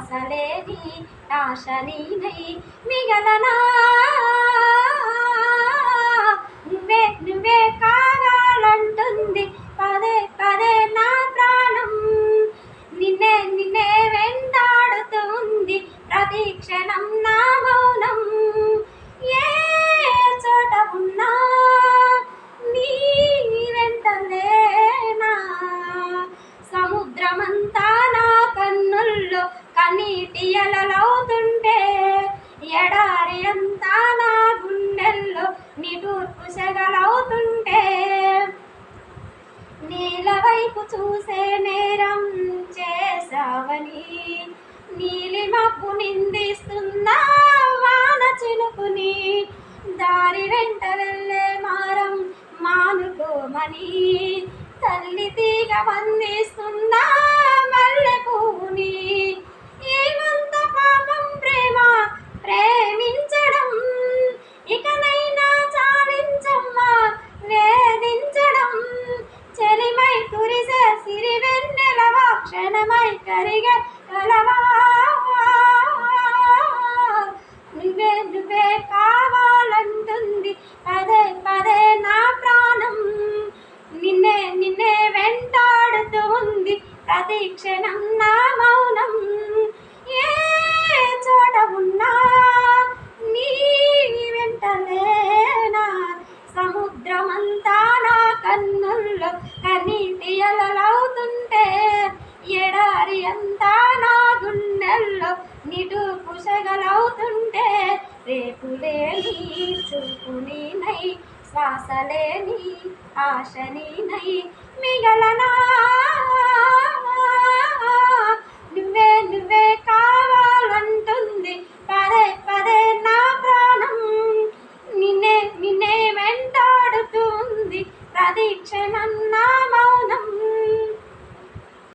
శ్వాసలేని ఆశనీనై మిగలనా నువ్వే నువ్వే కావాలంటుంది పదే పదే నా ప్రాణం నిన్నే నిన్నే వెంటాడుతుంది ప్రతి క్షణం నా మౌనం ఏ చోట ఉన్నా నీ వెంటలేనా సముద్రమంతా నా కన్నుల్లో కన్నీటి అలలవుతుంటే ఎడారి అంతా నా గుండెల్లో నిటూర్పు సెగలవుతుంటే నేల వైపు చూసే నేరం చేసావని నీలి మబ్బు నిందిస్తున్నా వాన చినుకుని దారి వెంట వెళ్ళే మారం మానుకోమని తల్లి తీగ బంధిస్తున్నా మల్లె పువ్వుని ఏమంత పాపం ప్రేమ ప్రేమించడం ఇకనైనా చాలించమ్మా వేధించడం చెలిమై కురిసే సిరి వెన్నెలవా క్షణమై కరిగే కలవా నువ్వే నువ్వే కావాలంటుంది పదే పదే నా ప్రాణం నిన్నే నిన్నే వెంటాడుతూ ఉంది ప్రతి క్షణం నా మౌనం ఏ చోట ఉన్నా నీ వెంటలేనా సముద్రమంతా నా కన్నుల్లో కన్నీటి అలలవుతుంటే ఎడారి అంతా నా గుండెల్లో నిటూర్పు సెగలవుతుంటే రేపులేని చూపునీనై శ్వాసలేని ఆశనీనై మిగలనా